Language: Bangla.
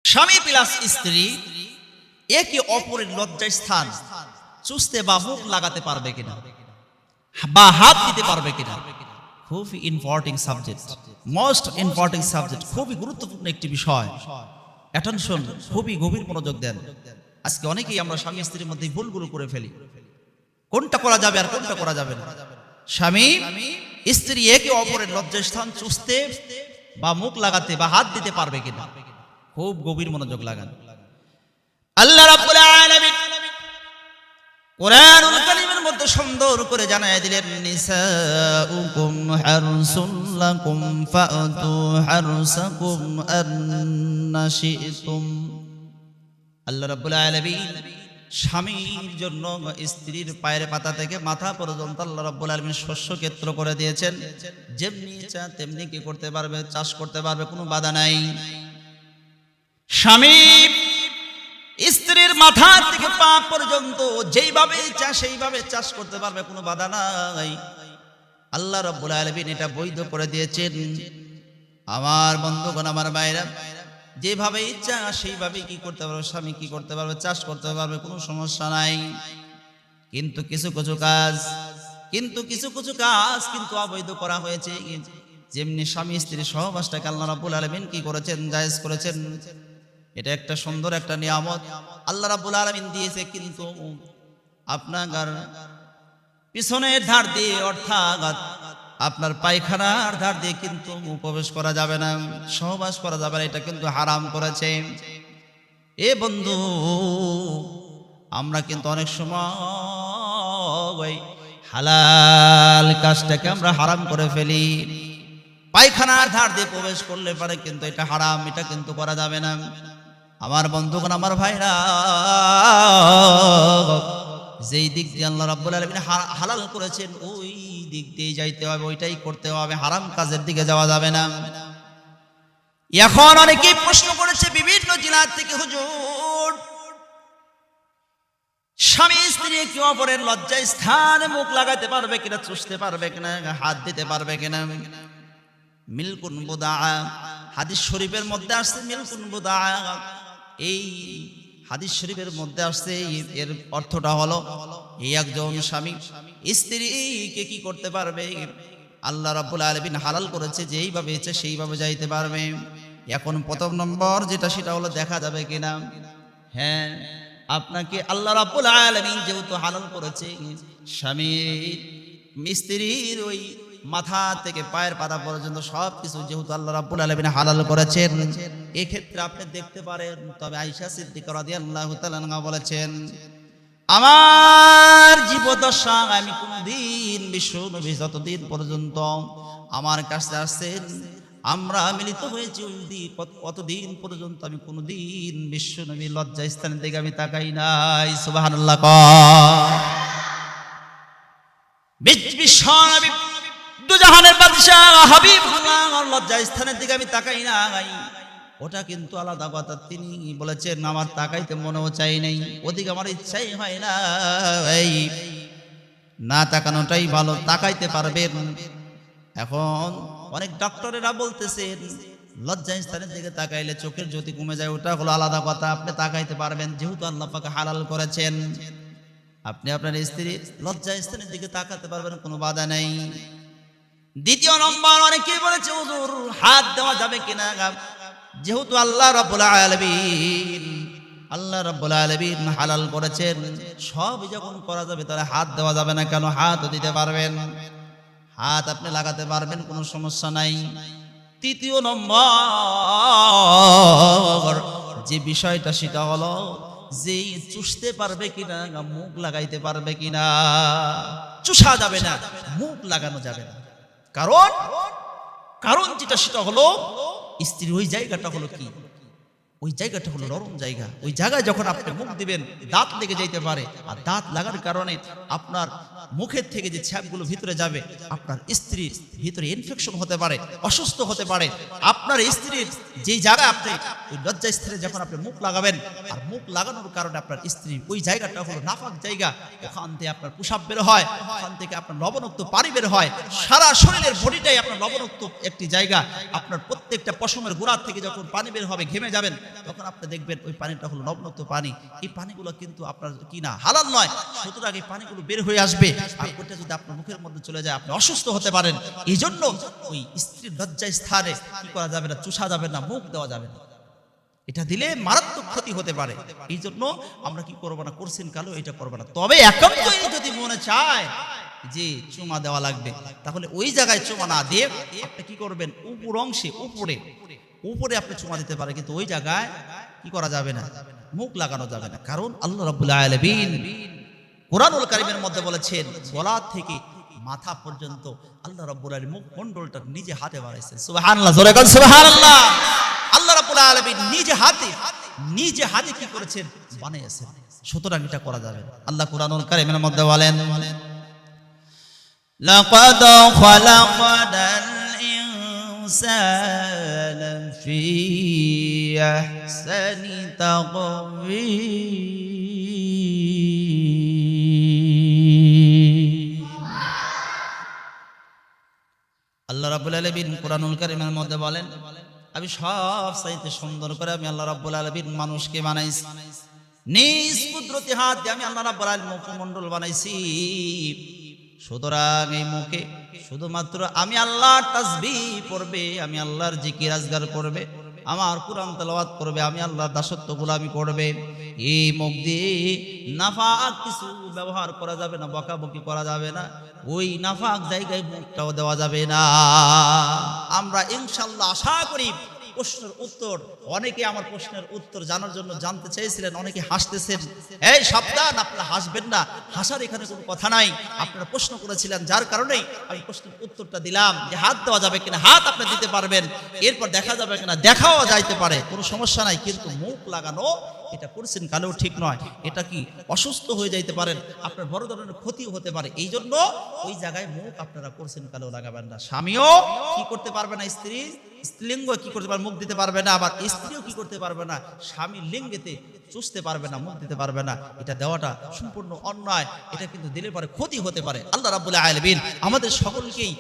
স্বামী প্লাস স্ত্রী একে অপরের লজ্জার স্থান চুষতে বা মুখ লাগাতে পারবে কিনা বা হাত দিতে পারবে কিনা, খুবই important subject, most important subject, খুবই গুরুত্বপূর্ণ একটি বিষয়। অ্যাটেনশন, খুবই গভীর মনোযোগ দেন। আজকে অনেকেই আমরা স্বামী স্ত্রীর মধ্যে ভুলগুলো করে ফেলি, কোনটা করা যাবে আর কোনটা করা যাবে না। স্বামী স্ত্রী একে অপরের লজ্জার স্থান চুষতে বা মুখ লাগাতে বা হাত দিতে পারবে কিনা, খুব গভীর মনোযোগ লাগান। আল্লাহ রাব্বুল আলামিন কোরআনুল কারীমের মধ্যে সুন্দর করে জানায় দিলেন, নিসাউকুম হারসুল লাকুম ফাতু হারসাকুম আন্না শি'তুম। আল্লাহ রাব্বুল আলামিন স্বামীর জন্য স্ত্রীর পায়ের পাতা থেকে মাথা পর্যন্ত আল্লাহ রাব্বুল আলামিন শস্য ক্ষেত্র করে দিয়েছেন। যেমনি ইচ্ছা তেমনি কি করতে পারবে, চাষ করতে পারবে, কোনো বাধা নাই। স্বামী স্ত্রীর মাথা থেকে পা পর্যন্ত যেইভাবে ইচ্ছা সেইভাবে চাষ করতে পারবে, কোনো বাধা নাই। আল্লাহ রাব্বুল আলামিন এটা বৈধ করে দিয়েছেন। আমার বন্ধুগণ, আমার ভাইরা, যেভাবে ইচ্ছা সেইভাবে কি করতে পারবে, স্বামী কি করতে পারবে, চাষ করতে পারবে, কোনো সমস্যা নাই। কিন্তু কিছু কিছু কাজ কিন্তু অবৈধ করা হয়েছে। যেমনি স্বামী স্ত্রী সহবাসটাকে আল্লাহ রাব্বুল আলামিন কি করেছেন, জায়েজ করেছেন। এটা একটা সুন্দর একটা নিয়ামত আল্লাহ রাব্বুল আলামিন দিয়েছে, কিন্তু আপনার পিছনের ধার দিয়ে অর্থাৎ আপনার পায়খানার ধার দিয়ে কিন্তু প্রবেশ করা যাবে না, সহবাস করা যাবে না, এটা কিন্তু হারাম করেছে। এ বন্ধু, আমরা কিন্তু অনেক সময় হালাল কাজটাকে আমরা হারাম করে ফেলি। পায়খানার ধার দিয়ে প্রবেশ করলে পারে কিন্তু এটা হারাম, এটা কিন্তু করা যাবে না। আমার বন্ধুগণ, আমার ভাইরা, যেই দিক দিয়ে আল্লাহ রাব্বুল আলামিন হালাল করেছেন ওই দিক দিয়ে যাইতে হবে, ওইটাই করতে হবে, হারাম কাজের দিকে যাওয়া যাবে না। এখন অনেকেই প্রশ্ন করেছে বিভিন্ন জেলা থেকে, হুজুর স্বামী স্ত্রী একে অপরের লজ্জায় স্থানে মুখ লাগাতে পারবে কিনা, চুষতে পারবে কিনা, হাত দিতে পারবে কিনা। মিলকুন বুদা, হাদিস শরীফের মধ্যে আসছে মিলকুন বুদা। এই হাদিস শরীফের মধ্যে আসছে, এর অর্থটা হলো এই একজন স্বামী স্ত্রীকে কি করতে পারবে, আল্লাহ রাব্বুল আলামিন হালাল করেছে যে এইভাবে ইচ্ছে সেইভাবে যাইতে পারবে। এখন প্রথম নম্বর যেটা, সেটা হলো দেখা যাবে কিনা। হ্যাঁ, আপনাকে আল্লাহ রাব্বুল আলামিন যেহেতু হালাল করেছে, স্বামী স্ত্রীর ওই মাথা থেকে পায়ের পাতা পর্যন্ত সবকিছু যেহেতু আল্লাহ রাব্বুল আলামিন হালাল করেছেন, এই ক্ষেত্রে আপনি দেখতে পারেন। তবে আয়েশা সিদ্দিকা রাদিয়াল্লাহু তাআলা আনহা বলেছেন, আমার জীবদশা আমি কোনদিন বিশ্ব নবী যতদিন পর্যন্ত আমার কাছে আসছেন, আমরা মিলিত হয়েছি অতদিন পর্যন্ত আমি কোনদিন বিশ্ব নবী লজ্জা স্থানের দিকে আমি তাকাই নাই। সুবহানাল্লাহ। বিশ্ব নবী দুজাহানের বাদশাহ হাবিবুল্লাহ লজ্জা স্থানের দিকে আমি তাকাই নাই, ওটা কিন্তু আলাদা কথা। তিনি বলেছেন আমার তাকাইতে মনেও চাই নাই, ওদিকে আমার ইচ্ছাই হয় না। না তাকানোটাই ভালো, তাকাইতে পারবেন। এখন অনেক ডক্টরেরা বলতেছেন লজ্জা স্থানের দিকে তাকাইলে চোখের জ্যোতি কমে যায়, ওটা হলো আলাদা কথা। আপনি তাকাইতে পারবেন, যেহেতু আল্লাহ পাক হালাল করেছেন, আপনি আপনার স্ত্রী লজ্জা স্থানের দিকে তাকাতে পারবেন, কোনো বাধা নেই। দ্বিতীয় নম্বর, অনেকেই বলেছে হুজুর হাত দেওয়া যাবে কিনা, যেহেতু আল্লাহ রাব্বুল আলামিন হালাল করেছেন, সব যখন করা যাবে তাহলে হাত দেওয়া যাবে না কেন? হাত দিতে পারবেন, হাত আপনি লাগাতে পারবেন, কোনো সমস্যা নাই। তৃতীয় নম্বর যে বিষয়টা, সেটা হলো যে চুষতে পারবে কিনা, মুখ লাগাইতে পারবে কিনা। চুষা যাবে না, মুখ লাগানো যাবে না। কারণ যেটা, সেটা হলো স্ত্রীর ওই জায়গাটা হলো কি, ওই জায়গাটা হলো নরম জায়গা। ওই জায়গায় যখন আপনি মুখ দিবেন দাঁত লেগে যাইতে পারে, আর দাঁত লাগার কারণে আপনার মুখের থেকে যে ছাপগুলো ভিতরে যাবে, আপনার স্ত্রীর ভিতরে ইনফেকশন হতে পারে, অসুস্থ হতে পারে। আপনার স্ত্রীর যে জায়গায় আপনি ওই লজ্জা স্থানে যখন আপনি মুখ লাগাবেন, আর মুখ লাগানোর কারণে আপনার স্ত্রী ওই জায়গাটা হলো নাপাক জায়গা, ওখান থেকে আপনার প্রসাব বের হয়, ওখান থেকে আপনার লবণাক্ত পানি বের হয়, সারা শরীরের বডিটাই আপনার লবণাক্ত একটি জায়গা। আপনার প্রত্যেকটা পশমের গোড়া থেকে যখন পানি বের হবে, ঘেমে যাবেন, তখন আপনি দেখবেন ওই পানিটা হলো নবনক্ত পানি। এই পানিগুলো কিন্তু আপনার কি না হালাল নয়, সুতরাং এই পানিগুলো বের হয়ে আসবে, আর ওটা যদি আপনার মুখের মধ্যে চলে যায় আপনি অসুস্থ হতে পারেন। এই জন্য ওই স্ত্রীর লজ্জা স্থানে কি করা যাবে না, চুষা যাবে না, মুখ দেওয়া যাবে না, এটা দিলে মারাত্মক ক্ষতি হতে পারে। এই জন্য আমরা কি করবো না, করছেন কালো এটা করবো না। তবে একান্তই যদি মনে চায় যে চুমা দেওয়া লাগবে, তাহলে ওই জায়গায় চুমা না দিয়ে আপনি কি করবেন, উপর অংশে উপরে আপনি চুমা দিতে পারেন, কিন্তু ওই জায়গায় কি করা যাবে না, মুখ লাগানো যাবে না। কারণ আল্লাহ রাব্বুল আলামিন কোরআনুল কারীমের মধ্যে বলেছেন গলা থেকে মাথা পর্যন্ত আল্লাহ রাব্বুল আলামিন মুখ মণ্ডলটা নিজে হাতে বানাইছেন। সুবহানাল্লাহ, জোরে বলেন সুবহানাল্লাহ। আল্লাহ রাব্বুল আলামিন নিজে হাতে কি করেছেন, বানিয়েছেন। সুতরাং এটা করা যাবে না। আল্লাহ কোরআনুল কারীমের মধ্যে বলেন লাকাদ খালাকনাল ইনসানা ফি আহসানি তাকওয়ীম। আল্লাহ রাব্বুল আলামিন কোরআনুল কারীমের মধ্যে বলেন আমি সব চাইতে সুন্দর করে আমি আল্লাহ রাব্বুল আলামিন মানুষকে বানাইছি, নিজ কুদরতি হাত দিয়ে আমি আল্লাহ রাব্বুল আলামিন মুখমণ্ডল বানাইছি। সুতরাং এই মুখে শুধুমাত্র আমি আল্লাহর তাসবিহ পড়বে, আমি আল্লাহর জিকির আজগার করবে, আমার কুরআন তেলাওয়াত করবে, আমি আল্লাহর দাসত্ব গোলামি করবে। এই মুখ দিয়ে নাফাক কিছু ব্যবহার করা যাবে না, বকাবকি করা যাবে না, ওই নাফাক জায়গায় মুখটাও দেওয়া যাবে না। আমরা ইনশাআল্লাহ আশা করি প্রশ্নের উত্তর, অনেকে আমার প্রশ্নের উত্তর জানার জন্য জানতে চেয়েছিলেন, অনেকে হাসতেছেন। এই সাবধান, আপনারা হাসবেন না, হাসার এখানে কোনো কথা নাই। আপনারা প্রশ্ন করেছিলেন, যার কারণেই আমি প্রশ্নের উত্তরটা দিলাম যে হাত দেওয়া যাবে কিনা, হাত আপনি দিতে পারবেন, এরপর দেখা যাবে কিনা, দেখাও যাইতে পারে, কোনো সমস্যা নাই। কিন্তু মুখ লাগানো এটা করছেন কালেও ঠিক নয়, এটা কি অসুস্থ হয়ে যাইতে পারেন, আপনার বড় ধরনের ক্ষতিও হতে পারে। এই জন্য ওই জায়গায় মুখ আপনারা করছেন কালেও লাগাবেন না। স্বামীও কি করতে পারবে না, স্ত্রীলিঙ্গ কি করতে পারবে, মুখ দিতে পারবে না, আবার স্ত্রীও কি করতে পারবে না, স্বামীর লিঙ্গেতে চুষতে পারবে না, মুখ দিতে পারবে না। এটা দেওয়াটা সম্পূর্ণ অন্যায়, এটা কিন্তু দিলে পরে ক্ষতি হতে পারে। আল্লাহ রাব্বুল আলামিন আমাদের সকলকেই